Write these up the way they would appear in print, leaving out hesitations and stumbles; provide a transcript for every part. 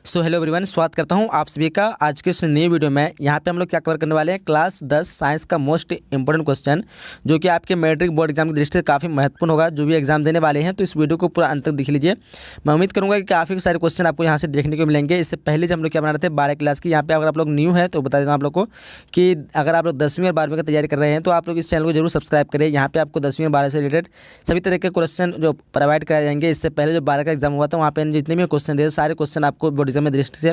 So hello everyone, स्वागत करता हूं आप सभी का आज के इस नई वीडियो में। यहां पे हम लोग क्या कवर करने वाले हैं, क्लास 10 साइंस का मोस्ट इंपॉर्टेंट क्वेश्चन जो कि आपके मैट्रिक बोर्ड एग्जाम की दृष्टि से काफ़ी महत्वपूर्ण होगा। जो भी एग्जाम देने वाले हैं तो इस वीडियो को पूरा अंत तक देख लीजिए। मैं उम्मीद करूँगा कि काफ़ी सारे क्वेश्चन आपको यहाँ से देखने को मिलेंगे। इससे पहले जब हम लोग क्या बना रहे थे 12 क्लास की, यहाँ पे अगर आप लोग न्यू है तो बता देता हूँ आप लोग को कि अगर आप लोग 10वीं और 12वीं की तैयारी कर रहे हैं तो आप लोग इस चैनल को जरूर सब्सक्राइब करें। यहाँ पे आपको 10वीं और 12 से रिलेटेड सभी तरह के क्वेश्चन जो प्रोवाइड कराए जाएंगे। इससे पहले जो 12 का एग्जाम हुआ था वहाँ पे जितने भी क्वेश्चन दिए सारे क्वेश्चन आपको बोर्ड एग्जाम में दृष्टि से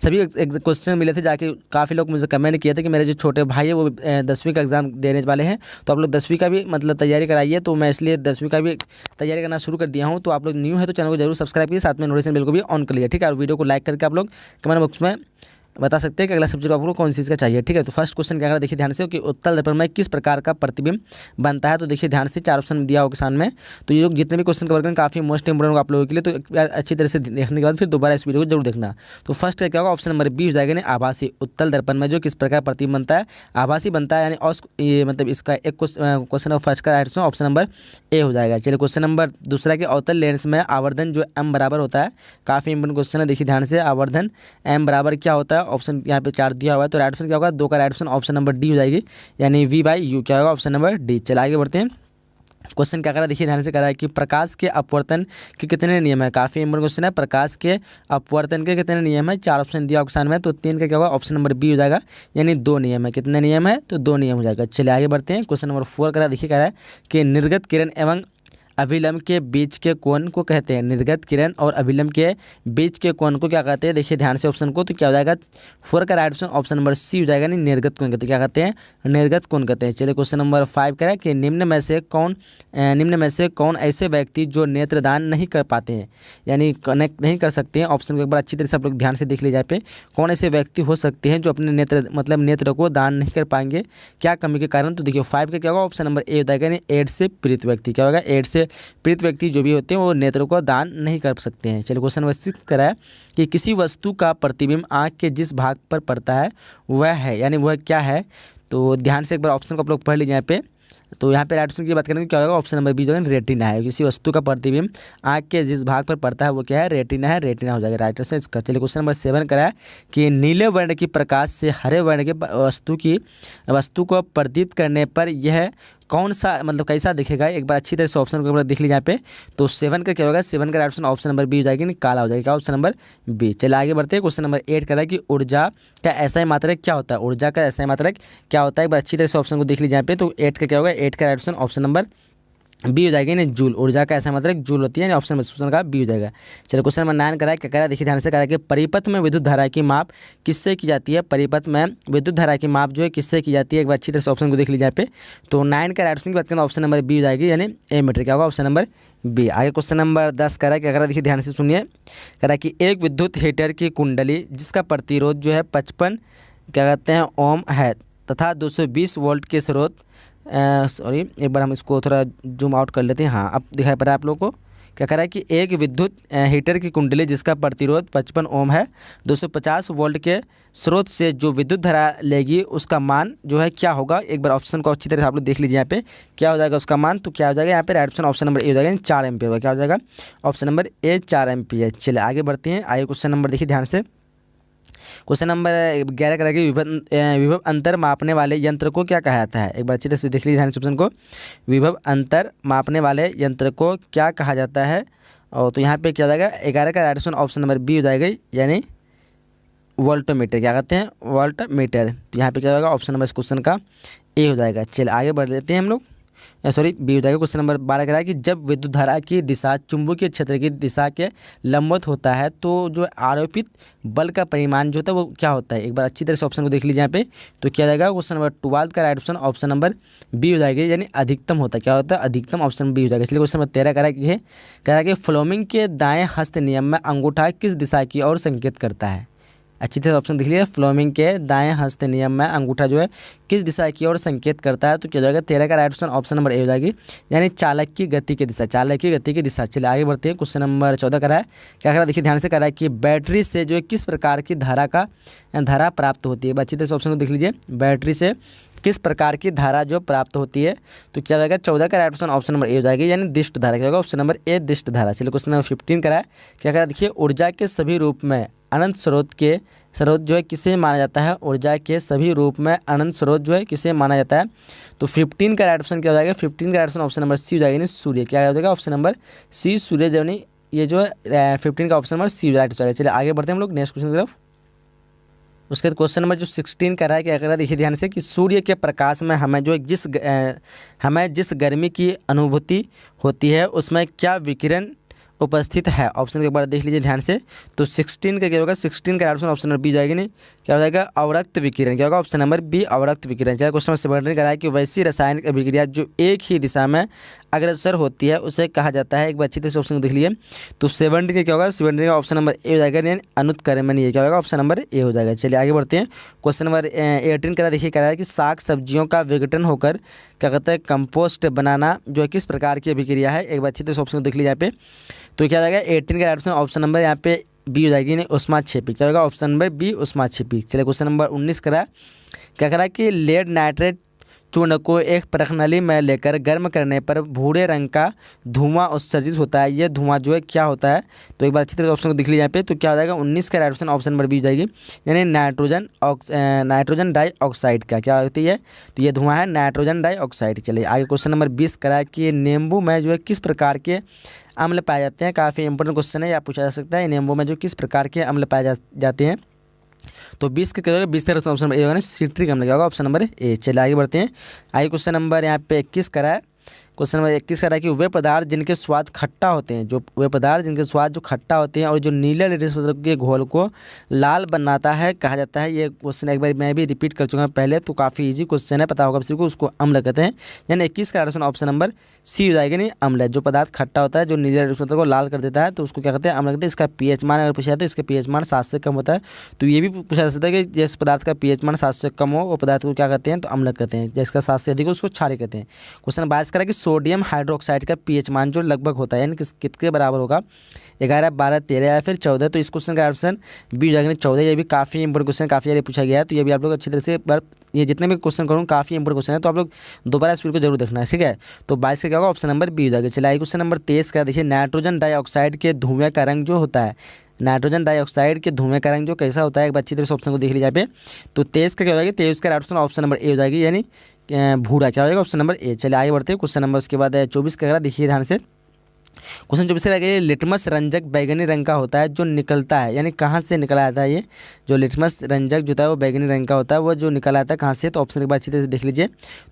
सभी क्वेश्चन मिले थे। जाके काफ़ी लोग मुझे कमेंट किए थे कि मेरे जो छोटे भाई है वो 10वीं का एग्ज़ाम देने वाले हैं, तो आप लोग 10वीं का भी मतलब तैयारी कराइए। तो मैं इसलिए 10वीं का भी तैयारी करना शुरू कर दिया हूँ। तो आप लोग न्यू है तो चैनल को जरूर सब्सक्राइब कीजिए, साथ में नोटिफिकेशन बेल को भी ऑन कर लीजिए, ठीक है। और वीडियो को लाइक करके आप लोग कमेंट बॉक्स में बता सकते हैं कि अगला सब्जेक्ट आपको कौन सी चीज़ का चाहिए, ठीक है। तो फर्स्ट क्वेश्चन क्या कर देखिए ध्यान से कि उत्तल दर्पण में किस प्रकार का प्रतिबिंब बनता है। तो देखिए ध्यान से 4 ऑप्शन दिया हो किसान में। तो ये जितने भी क्वेश्चन कवर करें काफ़ी मोस्ट इंपोर्टेंट होगा आप लोगों के लिए। तो अच्छी तरह से देखने के बाद फिर दोबारा इस वीडियो को जरूर देखना। तो फर्स्ट क्या होगा, ऑप्शन नंबर बी हो जाएगा। आभासी उत्तल दर्पण में जो किस प्रकार प्रतिबिंब बनता है, आभासी बनता है, यानी ये मतलब इसका एक क्वेश्चन फर्स्ट का राइट ऑप्शन नंबर ए हो जाएगा। चलिए क्वेश्चन नंबर दूसरा के अवतल लेंस में आवर्धन जो एम बराबर होता है, काफ़ी इंपोर्टेंट क्वेश्चन है। देखिए ध्यान से आवर्धन एम बराबर क्या होता है, ऑप्शन यहाँ पे 4 दिया हुआ है। तो राइट ऑप्शन क्या होगा, 2 का राइट ऑप्शन नंबर डी हो जाएगी, यानी V/U क्या होगा, ऑप्शन नंबर डी। चलिए आगे बढ़ते हैं। क्वेश्चन क्या करा देखिए ध्यान से करा है कि प्रकाश के अपवर्तन के कितने नियम है। काफ़ी इंपोर्टेंट क्वेश्चन है, प्रकाश के अपवर्तन के कितने नियम है। 4 ऑप्शन दिया ऑप्शन में, तो 3 का क्या होगा, ऑप्शन नंबर बी हो जाएगा, यानी 2 नियम है। कितने नियम है, तो 2 नियम हो जाएगा। चलिए आगे बढ़ते हैं। क्वेश्चन नंबर 4 करा देखिए कह रहा है कि निर्गत किरण एवं अभिलंब के बीच के कोण को कहते हैं। निर्गत किरण और अभिलंब के बीच के कोण को क्या कहते हैं। देखिए ध्यान से ऑप्शन को, तो क्या हो जाएगा 4 का राइट ऑप्शन नंबर सी हो जाएगा, नहीं निर्गत कोण कहते हैं। क्या कहते हैं, निर्गत कोण कहते हैं। चलिए क्वेश्चन नंबर 5 करें कि निम्न में से कौन ऐसे व्यक्ति जो नेत्रदान नहीं कर पाते हैं, यानी कनेक्ट नहीं कर सकते हैं। ऑप्शन को एक बार अच्छी तरह से आप लोग ध्यान से देख लीजिए पे कौन ऐसे व्यक्ति हो सकते हैं जो अपने नेत्र को दान नहीं कर पाएंगे, क्या कमी के कारण। तो देखिए 5 का क्या होगा, ऑप्शन नंबर ए हो जाएगा, यानी एड्स से पीड़ित व्यक्ति। क्या होगा, एड्स से पीड़ित व्यक्ति जो भी होते हैं वो नेत्र को दान नहीं कर सकते हैं। चलिए क्वेश्चन नंबर 6 करा है कि किसी वस्तु का प्रतिबिंब आँख के जिस भाग पर पड़ता है वह है, यानी वह क्या है। तो ध्यान से एक बार ऑप्शन को आप लोग पढ़ लीजिए यहाँ पे। तो यहाँ पे राइट ऑप्शन की बात करेंगे क्या होगा, ऑप्शन नंबर बी जो है रेटिना है। किसी वस्तु का प्रतिबिंब आँख के जिस भाग पर पड़ता है वो क्या है, रेटिना है, रेटिना हो जाएगा राइट ऑप्शन इसका। चलिए क्वेश्चन नंबर 7 करा है कि नीले वर्ण की प्रकाश से हरे वर्ण के वस्तु को प्रदीप्त करने पर यह कौन सा मतलब कैसा दिखेगा। एक बार अच्छी तरह से ऑप्शन को एक बार देख लीजिए यहाँ पे। तो 7 का क्या होगा, 7 का राइट ऑप्शन नंबर बी हो जाएगी, नहीं काला हो जाएगा। क्या ऑप्शन नंबर बी। चलिए आगे बढ़ते हैं। क्वेश्चन नंबर 8 करा है कि ऊर्जा का ऐसा मात्रक क्या होता है। ऊर्जा का ऐसा मात्रक क्या होता है, एक बार अच्छी तरह से ऑप्शन को देख लीजिए यहाँ पे। तो 8 का क्या होगा, 8 का राइट ऑप्शन नंबर बी हो जाएगी, नहीं जूल। ऊर्जा का ऐसा मतलब जूल होती है, ऑप्शन में का बी हो जाएगा। चलिए क्वेश्चन नंबर 9 करा है क्या करा है, देखिए ध्यान से करा है कि परिपथ में विद्युत धारा की माप किससे की जाती है। परिपथ में विद्युत धारा की माप जो है किससे की जाती है, एक बार अच्छी तरह से ऑप्शन को देख लीजिए यहाँ पे। तो 9 का राइट ऑप्शन की बात करें ऑप्शन नंबर बी हो जाएगी, यानी ए मीटर। क्या होगा, ऑप्शन नंबर बी। आगे क्वेश्चन नंबर 10 करा है क्या करा, देखिए ध्यान से सुनिए। करा कि एक विद्युत हीटर की कुंडली जिसका प्रतिरोध जो है 55 क्या कहते हैं ओम है तथा 220 वोल्ट के स्रोत सॉरी एक बार हम इसको थोड़ा जूम आउट कर लेते हैं। हाँ अब दिखाई पड़ रहा है आप लोगों को। क्या कह रहा है कि एक विद्युत हीटर की कुंडली जिसका प्रतिरोध 55 ओम है, 250 वोल्ट के स्रोत से जो विद्युत धारा लेगी उसका मान जो है क्या होगा। एक बार ऑप्शन को अच्छी तरह से आप लोग देख लीजिए यहाँ पे क्या हो जाएगा उसका मान। तो क्या हो जाएगा यहाँ पे राइट ऑप्शन नंबर ए हो जाएगा, 4 एम्पियर होगा। क्या हो जाएगा, ऑप्शन नंबर ए 4 एम्पियर। चलिए आगे बढ़ते हैं। आगे क्वेश्चन नंबर देखिए ध्यान से। क्वेश्चन नंबर 11 करा कि विभव अंतर मापने वाले यंत्र को क्या कहा जाता है। एक बार अच्छी तरह से देख लीजिए ध्यान से ऑप्शन को। विभव अंतर मापने वाले यंत्र को क्या कहा जाता है। और तो यहाँ पे क्या हो जाएगा, 11 का राइट ऑप्शन नंबर बी हो जाएगा, यानी वोल्टमीटर। क्या कहते हैं, वोल्टमीटर। तो यहाँ पे क्या होगा, ऑप्शन नंबर इस क्वेश्चन का ए हो जाएगा। चलिए आगे बढ़ लेते हैं हम लोग, सॉरी बी हो जाएगा। क्वेश्चन नंबर 12 करा है कि जब विद्युत धारा की दिशा चुंबकीय क्षेत्र की दिशा के लंबवत होता है तो जो आरोपित बल का परिमाण जो होता है वो क्या होता है। एक बार अच्छी तरह से ऑप्शन को देख लीजिए यहाँ पे। तो क्या जाएगा, क्वेश्चन नंबर 12 का राइट ऑप्शन नंबर बी हो जाएगा, यानी अधिकतम होता है। क्या होता है, अधिकतम, ऑप्शन बी हो जाएगा। इसलिए क्वेश्चन नंबर 13 कह रहा है कि फ्लोमिंग के दाएँ हस्त नियम में अंगूठा किस दिशा की ओर संकेत करता है। अच्छी तरह ऑप्शन देख लीजिए। फ्लोमिंग के दाएं हस्त नियम में अंगूठा जो है किस दिशा की ओर संकेत करता है। तो क्या जाएगा, 13 का राइट ऑप्शन नंबर ए हो जाएगी, यानी चालक की गति की दिशा, चालक की गति की दिशा। चलिए आगे बढ़ते हैं। क्वेश्चन नंबर 14 करा है क्या करा, देखिए ध्यान से करा है कि बैटरी से जो है किस प्रकार की धारा प्राप्त होती है। अच्छी तरह से ऑप्शन को देख लीजिए। बैटरी से किस प्रकार की धारा जो प्राप्त होती है। तो क्या जाएगा, 14 का राइट ऑप्शन नंबर ए हो जाएगी, यानी दिष्ट धारा। क्या होगा, ऑप्शन नंबर ए दिष्ट धारा। चलिए क्वेश्चन नंबर 15 करा है क्या करा, देखिए ऊर्जा के सभी रूप में अनंत स्रोत जो है किसे माना जाता है? ऊर्जा के सभी रूप में अनंत स्रोत जो है किसे माना जाता है? तो 15 का राइट ऑप्शन क्या हो जाएगा? 15 का right option option number C हो जाएगा, यानी सूर्य। क्या हो जाएगा? ऑप्शन नंबर सी सूर्य, यानी ये जो है 15 का ऑप्शन नंबर सी राइट हो जाएगा। चलिए आगे बढ़ते हैं हम लोग नेक्स्ट क्वेश्चन की तरफ। उसके बाद क्वेश्चन नंबर जो 16 का रहा है, क्या कह रहा है देखिए ध्यान से, कि सूर्य के प्रकाश में हमें जो हमें जिस गर्मी की अनुभूति होती है उसमें क्या विकिरण उपस्थित है? ऑप्शन के बार देख लीजिए ध्यान से। तो 16 का क्या होगा? 16 का ऑप्शन ऑप्शन नंबर बी जाएगी, नहीं क्या हो जाएगा? अवरक्त विकिरण। क्या होगा? ऑप्शन नंबर बी अवरक्त विकिरण। क्या क्वेश्चन नंबर 17 का है कि वैसी रासायनिक अभिक्रिया जो एक ही दिशा में अग्रसर होती है उसे कहा जाता है? एक बार अच्छी तरह से ऑप्शन को देख लीजिए। तो 17 का क्या होगा? 17 का ऑप्शन नंबर ए हो जाएगा, यानी अनुत्क्रमणीय। क्या होगा? ऑप्शन नंबर ए हो जाएगा। चलिए आगे बढ़ते हैं। क्वेश्चन नंबर 18 का देखिए, कह रहा है कि साग सब्जियों का विघटन होकर क्या कहते हैं कंपोस्ट बनाना जो है किस प्रकार की अभिक्रिया है? एक बार अच्छी तरह से ऑप्शन को देख लीजिए यहाँ पे। तो क्या जाएगा? 18 का ऑप्शन ऑप्शन नंबर यहाँ पे बी हो जाएगी, नहीं ऊष्माक्षेपी। क्या होगा? ऑप्शन नंबर बी ऊष्माक्षेपी। चलिए क्वेश्चन नंबर 19 करा, क्या करा कि लेड नाइट्रेट चूर्ण को एक प्रणाली में लेकर गर्म करने पर भूरे रंग का धुआं उत्सर्जित होता है। ये धुआं जो है क्या होता है? तो एक बार अच्छी तरह से ऑप्शन को देख लीजिए यहाँ पे। तो क्या हो जाएगा? 19 का right option option number B हो जाएगी, यानी नाइट्रोजन डाइऑक्साइड का क्या होती है? तो ये धुआं है नाइट्रोजन डाइऑक्साइड। चलिए आगे क्वेश्चन नंबर 20 करा कि नींबू में जो है किस प्रकार के अम्ल पाए जाते हैं? काफ़ी इंपॉर्टेंट क्वेश्चन है, या पूछा जा सकता है नींबू में जो किस प्रकार के अम्ल पाए जाते हैं? तो 20 का क्या होगा? 20 का ऑप्शन नंबर ए होगा, सिट्रिक अम्ल। क्या होगा? Option number A. चलिए आगे बढ़ते हैं। आगे क्वेश्चन नंबर यहाँ पे 21 करा है। क्वेश्चन नंबर 21 करा है कि वे पदार्थ जिनके स्वाद खट्टा होते हैं, जो खट्टा होते हैं और जो नीले लिट्मस पेपर के घोल को लाल बनाता है कहा जाता है? ये क्वेश्चन एक बार मैं भी रिपीट कर चुका हूँ पहले, तो काफ़ी इजी क्वेश्चन है, पता होगा किसी को। उसको अम्ल कहते हैं, यानी 21 का ऑप्शन नंबर सी हो जाएगा, नहीं अम्ल। जो पदार्थ खट्टा होता है जो नीले लिट्मस पेपर को लाल कर देता है तो उसको क्या कहते हैं? अम्ल कहते हैं। इसका पीएच मान अगर पूछा जाए तो इसका पीएच मान 7 से कम होता है। तो ये भी पूछा जा सकता है कि जिस पदार्थ का पीएच मान 7 से कम हो वो पदार्थ को क्या कहते हैं? तो अम्ल कहते हैं। जिसका 7 से अधिक हो उसको क्षारीय कहते हैं। क्वेश्चन 22 करा कि सोडियम हाइड्रोक्साइड का पीएच मान जो लगभग होता है, यानी किसके बराबर होगा? 11, 12, 13 या फिर 14। तो इस क्वेश्चन का ऑप्शन बी हो जाएगा, 14। ये भी काफ़ी इंपॉर्टेंट क्वेश्चन, काफ़ी ज़्यादा पूछा गया है। तो ये भी आप लोग अच्छी तरह से ये जितने भी क्वेश्चन करूँ काफ़ी इंपॉर्टेंट क्वेश्चन है, तो आप लोग दोबारा इस वीडियो को जरूर देखना है, ठीक है। तो 22 का क्या होगा? ऑप्शन नंबर बी हो जाएगा। चलिए क्वेश्चन नंबर 23 का देखिए, नाइट्रोजन डाइऑक्साइड के धुएं का रंग जो होता है, नाइट्रोजन डाइऑक्साइड के धुएं का रंग जो कैसा होता है? एक अच्छी तरह से ऑप्शन को देख लीजिए यहाँ पे। तो 23 का क्या हो जाएगा? 23 का ऑप्शन ऑप्शन नंबर ए हो जाएगी, यानी भूरा। क्या हो जाएगा? Option number A. चलिए आगे बढ़ते हैं। क्वेश्चन नंबर उसके बाद 24 का देखिए ध्यान से। क्वेश्चन 24 का लिटमस रंजक बैगनी रंग का होता है जो निकलता है, यानी कहाँ से निकला आता है? ये जो लिटमस रंजक जो होता है वो बैगनी रंग का होता है, वो जो निकल आता है कहाँ से? तो ऑप्शन एक बार अच्छी तरह से देख लीजिए।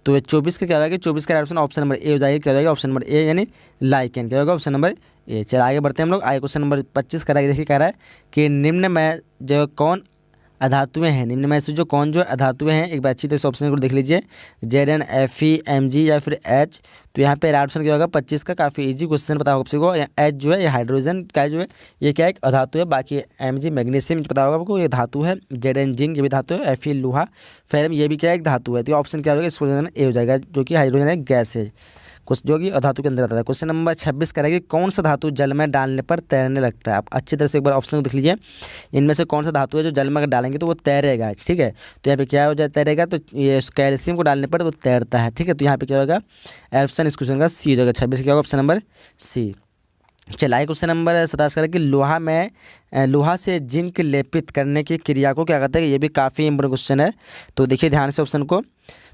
तो 24 का क्या होगा? 24 का ऑप्शन ऑप्शन नंबर ए हो जाएगा। क्या हो जाएगा? ऑप्शन नंबर ए, यानी लाइकेन। क्या होगा? Option number A. चलिए आगे बढ़ते हैं हम लोग। आगे क्वेश्चन नंबर 25 का देखिए, कह रहा है कि निम्न में जो कौन अधातुएं हैं? निम्न में से जो कौन जो अधातुएं हैं? एक बार अच्छी तरह से ऑप्शन को देख लीजिए, Zn, Fe, Mg या फिर H। तो यहाँ पे राइट ऑप्शन क्या होगा? 25 का। काफ़ी इजी क्वेश्चन पता होगा आपको। H जो है ये हाइड्रोजन का जो है ये क्या एक अधातु है। बाकी Mg मैग्नीशियम पता होगा आपको, ये धातु है। Zn जिंक ये भी धातु है। Fe लोहा, फेरम ये भी क्या एक धातु है। तो ऑप्शन क्या होगा? इस क्वेश्चन ए हो जाएगा, जो कि हाइड्रोजन है, गैस है, कुछ जो कि अधातु के अंदर आता है। क्वेश्चन नंबर 26 करेगी, कौन सा धातु जल में डालने पर तैरने लगता है? आप अच्छी तरह से एक बार ऑप्शन को देख लीजिए, इनमें से कौन सा धातु है जो जल में अगर डालेंगे तो वो तैरेगा, ठीक है। तो यहाँ पे क्या हो जाए तैरेगा? तो ये कैल्शियम को डालने पर वो तैरता है, ठीक है। तो यहाँ पे क्या होगा? ऑप्शन इस क्वेश्चन का सी हो जाएगा। 26 क्या होगा? Option number C. चलाइए क्वेश्चन नंबर 27 करें कि लोहा से जिंक लेपित करने की क्रिया को क्या कहते हैं? ये भी काफ़ी इंपॉर्टेंट क्वेश्चन है, तो देखिए ध्यान से ऑप्शन को।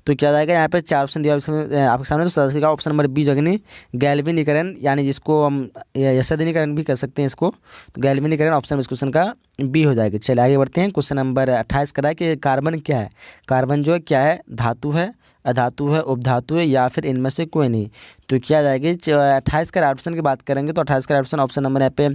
तो क्या जाएगा? यहाँ पे 4 ऑप्शन दिया आपके सामने। तो 27 का ऑप्शन नंबर बी जगनी गैल्वेनीकरण, यानी जिसको हम यशदनीकरण भी कर सकते हैं इसको। तो गैल्वेनीकरण ऑप्शन इस क्वेश्चन का बी हो जाएगा। चलिए आगे बढ़ते हैं। क्वेश्चन नंबर 28 करा है कि कार्बन क्या है? कार्बन जो है क्या है? धातु है, अधातु है, उपधातु है, या फिर इनमें से कोई नहीं। तो क्या जाएगी? 28 का ऑप्शन की बात करेंगे तो 28 का ऑप्शन नंबर यहाँ पे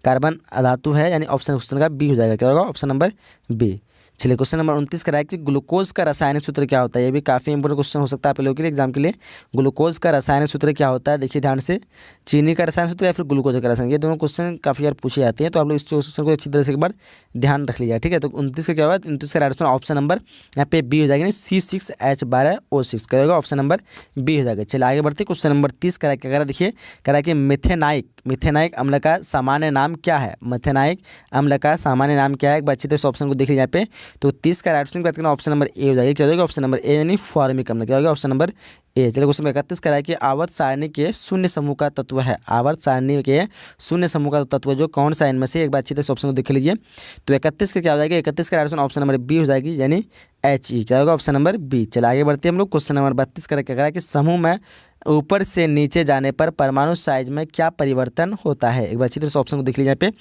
कार्बन अधातु है, यानी ऑप्शन क्वेश्चन का बी हो जाएगा। क्या होगा? Option number B. चलिए क्वेश्चन नंबर 29 करा है कि ग्लूकोज का रासायनिक सूत्र क्या होता है? ये भी काफ़ी इंपॉर्टेंट क्वेश्चन हो सकता है आप लोगों के लिए एग्जाम के लिए। ग्लूकोज का रासायनिक सूत्र क्या होता है? देखिए ध्यान से, चीनी का रासायनिक सूत्र या फिर ग्लूकोज का रासायनिक, ये दोनों क्वेश्चन काफ़ी बार पूछे जाते हैं, तो आप लोग इस क्वेश्चन को अच्छी तरह से एक बार ध्यान रख लीजिए, ठीक है। तो 29 का क्या होगा? 29 का ऑप्शन नंबर यहाँ पे बी हो जाएगा, C6H12O6 क्या होगा? ऑप्शन नंबर बी हो जाएगा। चलिए आगे बढ़ते। क्वेश्चन नंबर 30 करा क्या करा? देखिए करा कि मिथेनाइक अम्ल का सामान्य नाम क्या है? मिथेनाइक अम्ल का सामान्य नाम क्या है? एक बार अच्छी तरह से ऑप्शन को देख लीजिए यहाँ पे। तो 30 का राइट ऑप्शन की बात करें ऑप्शन नंबर ए हो जाएगी। क्या हो जाएगा ऑप्शन नंबर ए यानी फॉर्मिकम्ल। क्या होगा ऑप्शन नंबर ए। चलिए क्वेश्चन नंबर 31 कराए कि आवर्त सारणी के शून्य समूह का तत्व है। आवर्त सारणी के शून्य समूह का तत्व जो कौन सा इनमें से, एक बार अच्छी तरह से ऑप्शन को देख लीजिए। तो 31 का क्या हो जाएगा, 31 का right option option number B हो जाएगी यानी HE। क्या होगा ऑप्शन नंबर बी। चलिए आगे बढ़ते हैं हम लोग। क्वेश्चन नंबर 32 का क्या करा है कि समूह में ऊपर से नीचे जाने पर परमाणु साइज में क्या परिवर्तन होता है। एक बार अच्छी तरह से ऑप्शन को देख लीजिए यहाँ पे।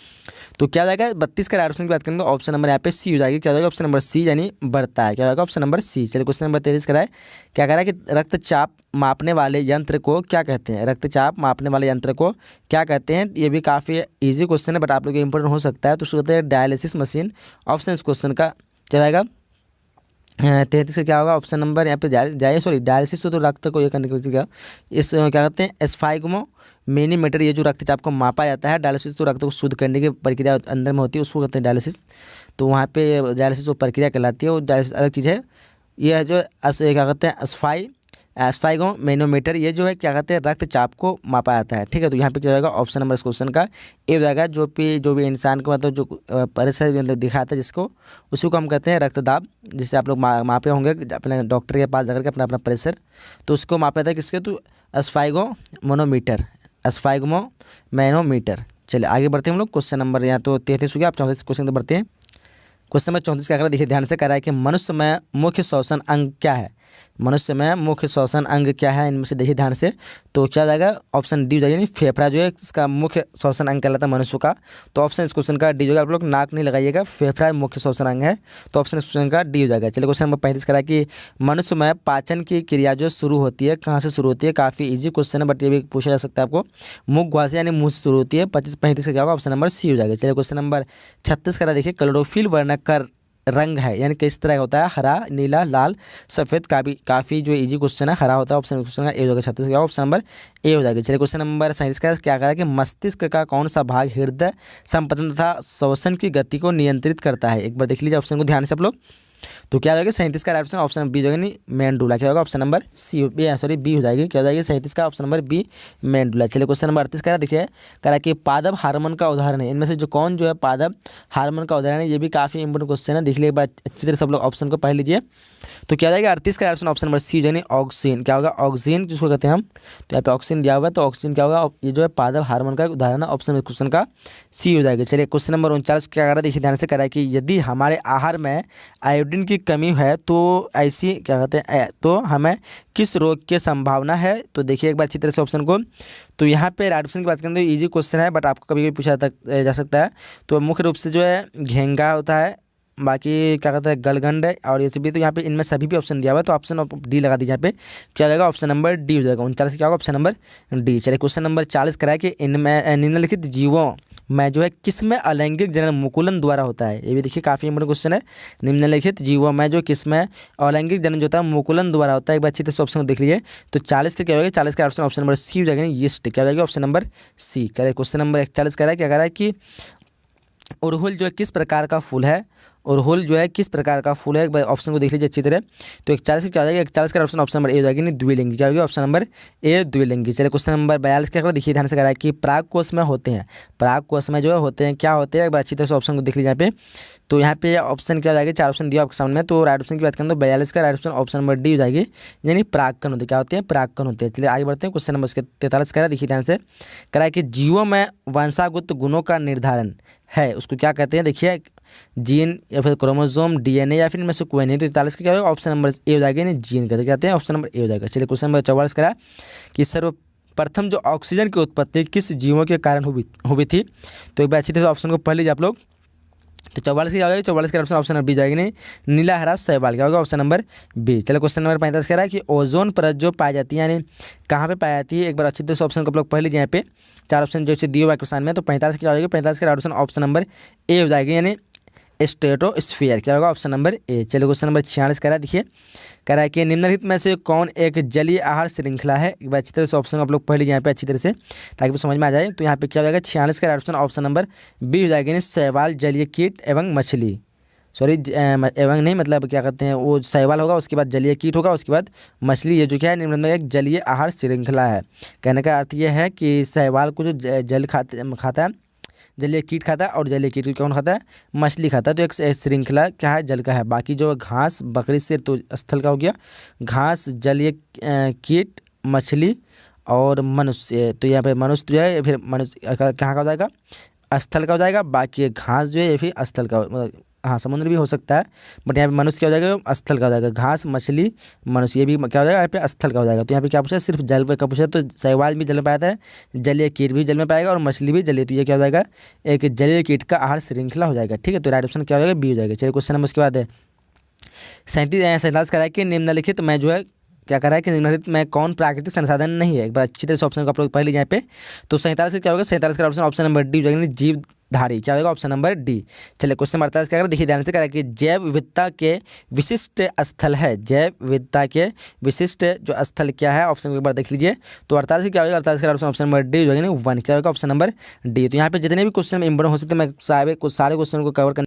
तो क्या हो जाएगा 32 का राइट ऑप्शन की बात करेंगे तो ऑप्शन नंबर यहाँ पे सी हो जाएगी। क्या हो जाएगा ऑप्शन नंबर सी यानी बढ़ता है। क्या होगा ऑप्शन नंबर सी। चलिए क्वेश्चन नंबर 33 का है क्या कह रहा है कि रक्तचाप मापने वाले यंत्र को क्या कहते हैं। रक्तचाप मापने वाले यंत्र को क्या कहते हैं। ये भी काफ़ी ईजी क्वेश्चन है बट आप लोग इंपॉर्टेंट हो सकता है। तो उसको कहते हैं डायलिसिस मशीन। ऑप्शन इस क्वेश्चन का क्या जाएगा 33 का क्या होगा ऑप्शन नंबर यहाँ पे जाइए सॉरी डायलिसिस तो रक्त को ये करने के क्या इस क्या कहते हैं एस्फाइगमो मिलीमीटर। ये जो रक्तचाप को मापा जाता है, डायलिसिस तो रक्त को शुद्ध करने की प्रक्रिया अंदर में होती है, उसको कहते हैं डायलिसिस। तो वहाँ पे डायलिसिस वो प्रक्रिया कहलाती है, वो डायलिसिस अलग चीज़ है। ये जो क्या कहते हैं एस्फाइगो मैनोमीटर, ये जो है क्या कहते हैं रक्तचाप को मापा जाता है। ठीक है, तो यहाँ पे क्या होगा ऑप्शन नंबर इस क्वेश्चन का ए हो जाएगा। जो भी इंसान को मतलब जो प्रेशर दिखाता है जिसको, उसी को हम कहते हैं रक्तदाब। जिससे आप लोग मापे होंगे अपने डॉक्टर के पास जाकर के अपना प्रेशर, तो उसको मापा जाता है किसके, तो एस्फाइगो मैनोमीटर। चलिए आगे बढ़ते हैं हम लोग। क्वेश्चन नंबर यहाँ तो 33 हो गया, आप 34 क्वेश्चन तो बढ़ते हैं। क्वेश्चन नंबर 34 क्या कर रहा है देखिए ध्यान से, कह रहा है कि मनुष्य में मुख्य श्वसन अंग क्या है। मनुष्य में मुख्य श्वसन अंग क्या है, इनमें से देखिए ध्यान से। तो क्या जाएगा ऑप्शन डी हो जाएगा, यानी फेफड़ा जो है इसका मुख्य श्वसन अंग कहलाता है मनुष्य का। तो ऑप्शन इस क्वेश्चन का डी हो जाएगा। आप लोग नाक नहीं लगाइएगा, फेफड़ा मुख्य श्वसन अंग है, तो ऑप्शन इस क्वेश्चन का डी हो जाएगा। चलिए क्वेश्चन नंबर 35 करा कि मनुष्य में पाचन की क्रिया जो शुरू होती है कहाँ से शुरू होती है। काफ़ी ईजी क्वेश्चन है बट ये भी पूछा जा सकता है आपको। मुख गुहा से यानी मुँह से शुरू होती है। 35 का क्या होगा ऑप्शन नंबर सी हो जाएगा। चलिए क्वेश्चन नंबर 36 करा देखिए क्लोरोफिल वर्णक का रंग है, यानी किस तरह का होता है, हरा, नीला, लाल, सफ़ेद। काफ़ी जो इजी क्वेश्चन है, हरा होता है। ऑप्शन क्वेश्चन का ए हो जाएगा। 36 का ऑप्शन नंबर ए हो जाएगा। चलिए क्वेश्चन नंबर 37 का क्या कह रहा है कि मस्तिष्क का कौन सा भाग हृदय संपतन तथा श्वसन की गति को नियंत्रित करता है। एक बार देख लीजिए ऑप्शन को ध्यान से आप लोग। तो क्या हो जाएगा 37 का ऑप्शन ऑप्शन बी हो जाएगा, नहीं मेंडुला। क्या होगा ऑप्शन नंबर बी हो जाएगी। क्या हो जाएगी 37 का ऑप्शन नंबर बी मेंडुला। चलिए क्वेश्चन नंबर 38 का देखिए कह रहा है कि पादप हार्मोन का उदाहरण है। इनमें से जो कौन जो है पादप हार्मोन का उदाहरण है, ये भी काफ़ी इंपोर्टेंट क्वेश्चन है। देख लीजिए एक बार अच्छी तरह सब लोग ऑप्शन को पढ़ लीजिए। तो क्या हो जाएगा 38 का ऑप्शन नंबर सी यानी ऑक्सीजन। क्या होगा ऑक्सीजन जिसको कहते हैं हम, तो यहाँ पे ऑक्सीजन दिया हुआ है, तो ऑक्सीजन क्या होगा, ये जो है पादप हार्मोन का उदाहरण है। ऑप्शन क्वेश्चन का सी हो जाएगा। चलिए क्वेश्चन नंबर 39 क्या कर रहा है देखिए ध्यान से, कह रहा है कि यदि हमारे आहार में आयोडीन की कमी है तो ऐसी क्या कहते हैं तो हमें किस रोग की संभावना है। तो देखिए एक बार अच्छी तरह से ऑप्शन को। तो यहाँ पे राइट ऑप्शन की बात करें तो इजी क्वेश्चन है बट आपको कभी कभी पूछा जा सकता है। तो मुख्य रूप से जो है घेंगा होता है, बाकी क्या कहते हैं गलगंड है और ये सभी। तो यहाँ पे इनमें सभी भी ऑप्शन दिया हुआ है, तो ऑप्शन डी लगा दीजिए। यहाँ पे क्या हो जाएगा ऑप्शन नंबर डी हो जाएगा। 39 क्या होगा ऑप्शन नंबर डी। चलिए क्वेश्चन नंबर 40 कराए कि इनमें निम्नलिखित जीवों में जो है किसमें अलैंगिक जनन मुकुलन द्वारा होता है। ये भी देखिए काफ़ी इंपोर्टेंट क्वेश्चन है। निम्नलिखित जीवों में जो किसमें अलैंगिक जनन जो होता है मुकुलन द्वारा होता है। एक बार अच्छी तरह से ऑप्शन को देख लीजिए। तो 40 का क्या होगा, 40 का ऑप्शन नंबर सी हो जाएगा, यीस्ट। क्या हो जाएगा ऑप्शन नंबर सी। कह क्वेश्चन नंबर 41 कह रहा है क्या कह रहा है कि अड़हुल जो है किस प्रकार का फूल है। अड़हुल जो है किस प्रकार का फूल है, एक बार ऑप्शन को देख लीजिए अच्छी तरह। तो 41 का क्या हो जाएगा, 41 का ऑप्शन नंबर ए हो जाएगी, नहीं द्विलिंगी। क्या होगी ऑप्शन नंबर ए द्विलिंगी। चलिए क्वेश्चन नंबर 42 क्या देखिए ध्यान से कह रहा है कि पराग कोष में होते हैं। पराग कोष में जो है होते हैं क्या होते हैं, एक बार अच्छी तरह से ऑप्शन को देख लीजिए यहाँ पे। तो यहाँ पे ऑप्शन क्या हो जाएगा, 4 ऑप्शन दिया आपके सामने। तो राइट ऑप्शन की बात करें तो 42 का राइट ऑप्शन नंबर डी हो जाएगी, यानी परागकण होते हैं। क्या होते हैं, परागकण होते हैं। चलिए आगे बढ़ते हैं। क्वेश्चन नंबर 43 कह रहा है देखिए ध्यान से, कह रहा है कि जीवों में वंशागत गुणों का निर्धारण है, उसको क्या कहते हैं। देखिए जीन या फिर क्रोमोसोम, डीएनए या फिर इनमें से कोई नहीं। तो 43 का क्या होगा ऑप्शन नंबर ए हो जाएगा, नहीं जीन कहते हैं। ऑप्शन नंबर ए हो जाएगा। चलिए क्वेश्चन नंबर 44 करा कि सर्वप्रथम जो ऑक्सीजन की उत्पत्ति किस जीवों के कारण हुई थी। तो एक बार अच्छी तरह से ऑप्शन को पढ़ लीजिए आप लोग। तो 44 की क्या होगा, 44 का ऑप्शन नंबर बी जाएगी, नहीं नीला, हरा, शैवाल। क्या होगा ऑप्शन नंबर बी। चलो क्वेश्चन नंबर 45 कह रहा है कि ओजोन परत जो पाई जाती है, यानी कहाँ पे पाई जाती है। एक बार अच्छी तरह से ऑप्शन को आप लोग पढ़ लीजिए। यहाँ पे 4 ऑप्शन जो दिए हुआ क्वेश्चन में। तो 45 की क्या हो जाएगी, 45 का ऑप्शन नंबर ए हो जाएगी, यानी स्ट्रेटोस्फीयर। क्या होगा ऑप्शन नंबर ए। चलिए क्वेश्चन नंबर 46 कह रहा है देखिए, कह रहा है कि निम्नलिखित में से कौन एक जलीय आहार श्रृंखला है। एक बार अच्छी तरह से ऑप्शन आप लोग पढ़ लीजिए यहाँ पे अच्छी तरह से, ताकि समझ में आ जाए। तो यहाँ पे क्या हो जाएगा 46 का ऑप्शन नंबर बी हो जाएगी, शैवाल, जलीय कीट एवं मछली। सॉरी एवं नहीं, मतलब क्या कहते हैं, वो शैवाल होगा, उसके बाद जलीय कीट होगा, उसके बाद मछली। ये जो क्या है निम्न में एक जलीय आहार श्रृंखला है। कहने का अर्थ ये है कि शैवाल को जो जल खाता है, जलीय कीट खाता है और जलीय कीट को कौन खाता है, मछली खाता है। तो एक श्रृंखला क्या है, जल का है। बाकी जो घास बकरी से तो स्थल का हो गया, घास जलीय कीट मछली और मनुष्य। तो यहाँ पे मनुष्य जो है फिर मनुष्य कहाँ का हो जाएगा, स्थल का हो जाएगा। बाकी ये घास जो है ये फिर स्थल का हाँ समुद्र भी हो सकता है, बट यहाँ पे मनुष्य क्या हो जाएगा, स्थल का हो जाएगा। घास मछली मनुष्य ये भी क्या हो जाएगा, यहाँ पे स्थल का हो जाएगा। तो यहाँ पे क्या पूछा है, सिर्फ जल का पूछा है। तो शैवाल भी जल में पाया है, जलीय कीट भी जल में पाएगा और मछली भी जलीय। तो ये क्या हो जाएगा, एक जलीय कीट का आहार श्रृंखला हो जाएगा। ठीक है, तो राइट ऑप्शन क्या हो जाएगा, बी हो जाएगा। चलिए क्वेश्चन नंबर उसके बाद है 37 कह रहा है कि निम्नलिखित में जो है क्या कर रहा है कि निम्नलिखित में कौन प्राकृतिक संसाधन नहीं है। एक बार अच्छी तरह से ऑप्शन को आप लोग पढ़ लीजिए यहाँ पे। तो 47 से क्या होगा, 47 का ऑप्शन नंबर डी हो जाएगा, जीवधारी क्या होगा, ऑप्शन नंबर डी। चलिए क्वेश्चन नंबर 48 क्या कर, देखिए ध्यान से कह रहा है कि जैव विविधता के विशिष्ट स्थल है। जैव विविधता के विशिष्ट जो स्थल क्या है, ऑप्शन एक बार देख लीजिए। तो 48 क्या होगा, 48 का ऑप्शन नंबर डी हो जाएगा, 1 क्या होगा, ऑप्शन नंबर डी। तो यहाँ पे जितने भी क्वेश्चन इंपॉर्टेंट हो सकते हैं मैं सारे क्वेश्चन को कवर करने